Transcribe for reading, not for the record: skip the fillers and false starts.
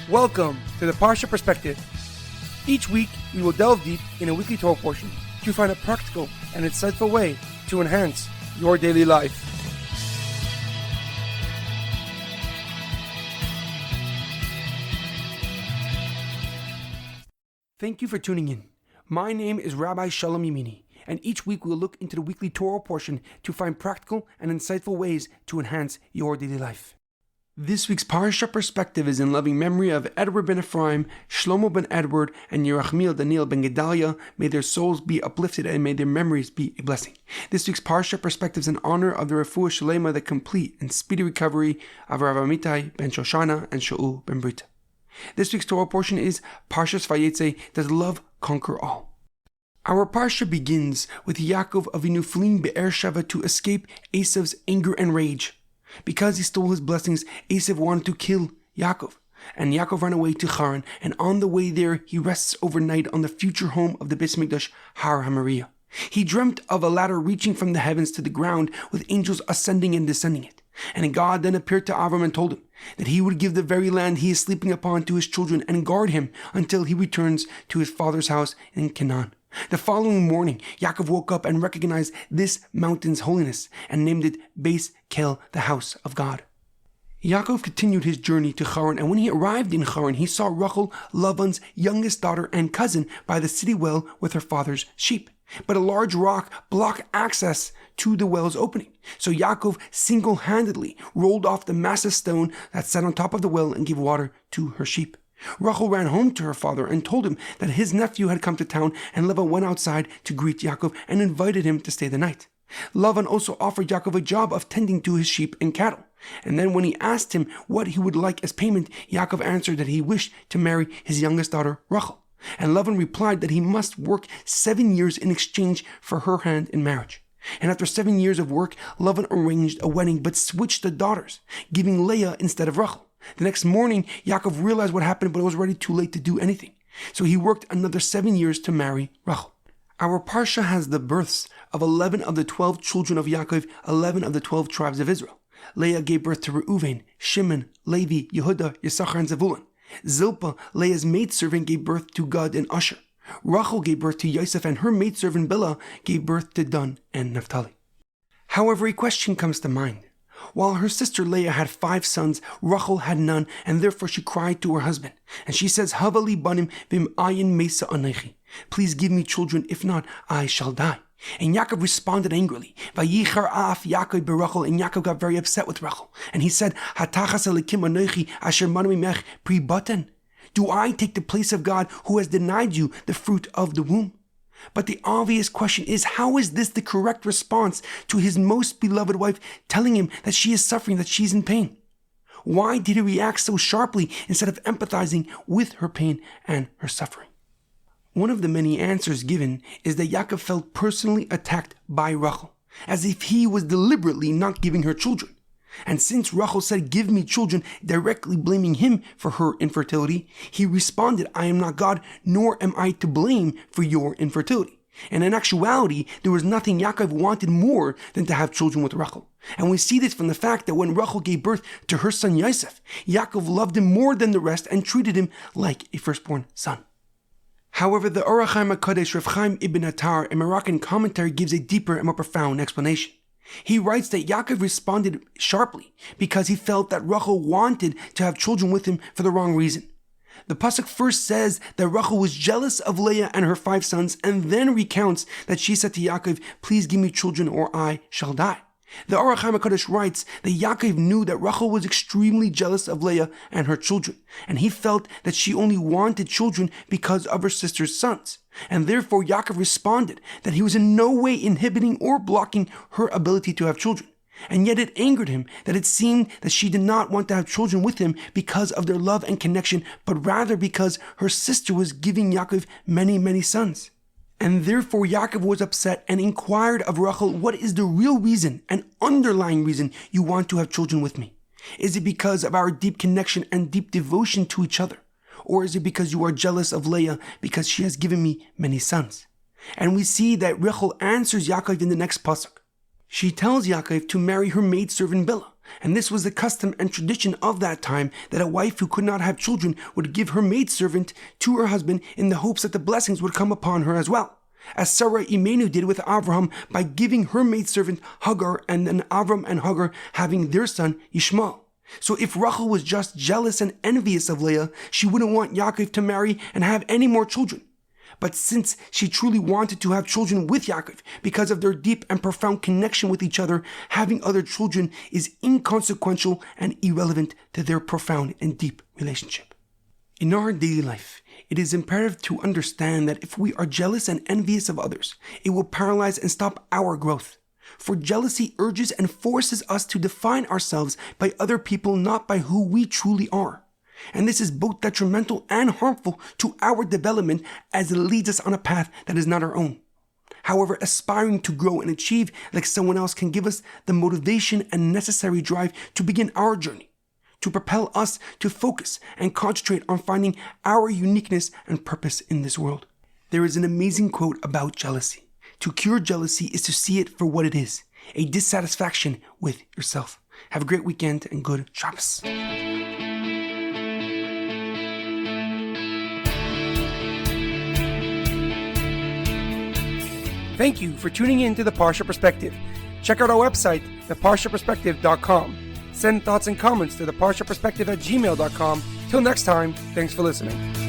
Welcome to the Parsha Perspective. Each week, we will delve deep in a weekly Torah portion to find a practical and insightful way to enhance your daily life. Thank you for tuning in. My name is Rabbi Shalom Yemini, and each week we will look into the weekly Torah portion to find practical and insightful ways to enhance your daily life. This week's Parsha Perspective is in loving memory of Edward Ben Efraim, Shlomo Ben Edward, and Yirachmiel Daniel Ben Gedalia. May their souls be uplifted and may their memories be a blessing. This week's Parsha Perspective is in honor of the Refuah Shlema, the complete and speedy recovery of HaRav Amitai ben Shoshanna and Shaul ben Berta. This week's Torah portion is Parshas Vayeitzei, Does Love Conquer All? Our Parsha begins with Yaakov Avinu fleeing Beer Sheva to escape Esav's anger and rage. Because he stole his blessings, Esav wanted to kill Yaakov, and Yaakov ran away to Charan, and on the way there, he rests overnight on the future home of the Beis Mikdash, Har HaMoriah. He dreamt of a ladder reaching from the heavens to the ground, with angels ascending and descending it. And God then appeared to Avram and told him that he would give the very land he is sleeping upon to his children and guard him until he returns to his father's house in Canaan. The following morning, Yaakov woke up and recognized this mountain's holiness and named it Beis Kel, the house of God. Yaakov continued his journey to Charan, and when he arrived in Charan, he saw Rachel, Lavan's youngest daughter and cousin, by the city well with her father's sheep. But a large rock blocked access to the well's opening. So Yaakov single-handedly rolled off the massive stone that sat on top of the well and gave water to her sheep. Rachel ran home to her father and told him that his nephew had come to town, and Lavan went outside to greet Yaakov and invited him to stay the night. Lavan also offered Yaakov a job of tending to his sheep and cattle. And then when he asked him what he would like as payment, Yaakov answered that he wished to marry his youngest daughter, Rachel. And Lavan replied that he must work 7 years in exchange for her hand in marriage. And after 7 years of work, Lavan arranged a wedding but switched the daughters, giving Leah instead of Rachel. The next morning, Yaakov realized what happened, but it was already too late to do anything. So he worked another 7 years to marry Rachel. Our Parsha has the births of 11 of the 12 children of Yaakov, 11 of the 12 tribes of Israel. Leah gave birth to Reuven, Shimon, Levi, Yehuda, Yisachar, and Zevulun. Zilpah, Leah's maidservant, gave birth to Gad and Asher. Rachel gave birth to Yosef, and her maidservant Bilhah gave birth to Dan and Naphtali. However, a question comes to mind. While her sister Leah had 5 sons, Rachel had none, and therefore she cried to her husband. And she says, Havali banim vim ayin mesa anechi. Please give me children, if not, I shall die. And Yaakov responded angrily. Vayichar af Yaakov berachel, and Yaakov got very upset with Rachel. And he said, Hatachas elikim anechi asher manu mimech pri baten. Do I take the place of God who has denied you the fruit of the womb? But the obvious question is, how is this the correct response to his most beloved wife telling him that she is suffering, that she's in pain? Why did he react so sharply instead of empathizing with her pain and her suffering? One of the many answers given is that Yaakov felt personally attacked by Rachel, as if he was deliberately not giving her children. And since Rachel said, give me children, directly blaming him for her infertility, he responded, I am not God, nor am I to blame for your infertility. And in actuality, there was nothing Yaakov wanted more than to have children with Rachel. And we see this from the fact that when Rachel gave birth to her son Yosef, Yaakov loved him more than the rest and treated him like a firstborn son. However, the Orach Chaim HaKadosh Rav Chaim Ibn Attar, a Moroccan commentary, gives a deeper and more profound explanation. He writes that Yaakov responded sharply because he felt that Rachel wanted to have children with him for the wrong reason. The pasuk first says that Rachel was jealous of Leah and her 5 sons, and then recounts that she said to Yaakov, please give me children or I shall die. The Orach Chaim HaKadosh writes that Yaakov knew that Rachel was extremely jealous of Leah and her children, and he felt that she only wanted children because of her sister's sons. And therefore Yaakov responded that he was in no way inhibiting or blocking her ability to have children. And yet it angered him that it seemed that she did not want to have children with him because of their love and connection, but rather because her sister was giving Yaakov many, many sons. And therefore Yaakov was upset and inquired of Rachel, what is the real reason and underlying reason you want to have children with me? Is it because of our deep connection and deep devotion to each other? Or is it because you are jealous of Leah because she has given me many sons? And we see that Rachel answers Yaakov in the next pasuk. She tells Yaakov to marry her maidservant Bilhah, and this was the custom and tradition of that time, that a wife who could not have children would give her maidservant to her husband in the hopes that the blessings would come upon her as well, as Sarah Imenu did with Avraham by giving her maidservant Hagar, and then Avram and Hagar having their son Yishmael. So if Rachel was just jealous and envious of Leah, she wouldn't want Yaakov to marry and have any more children. But since she truly wanted to have children with Yaakov, because of their deep and profound connection with each other, having other children is inconsequential and irrelevant to their profound and deep relationship. In our daily life, it is imperative to understand that if we are jealous and envious of others, it will paralyze and stop our growth. For jealousy urges and forces us to define ourselves by other people, not by who we truly are. And this is both detrimental and harmful to our development, as it leads us on a path that is not our own. However, aspiring to grow and achieve like someone else can give us the motivation and necessary drive to begin our journey, to propel us to focus and concentrate on finding our uniqueness and purpose in this world. There is an amazing quote about jealousy. To cure jealousy is to see it for what it is, a dissatisfaction with yourself. Have a great weekend and good Shabbos. Thank you for tuning in to the Parsha Perspective. Check out our website, theparshaperspective.com. Send thoughts and comments to theparshaperspective@gmail.com. Till next time, thanks for listening.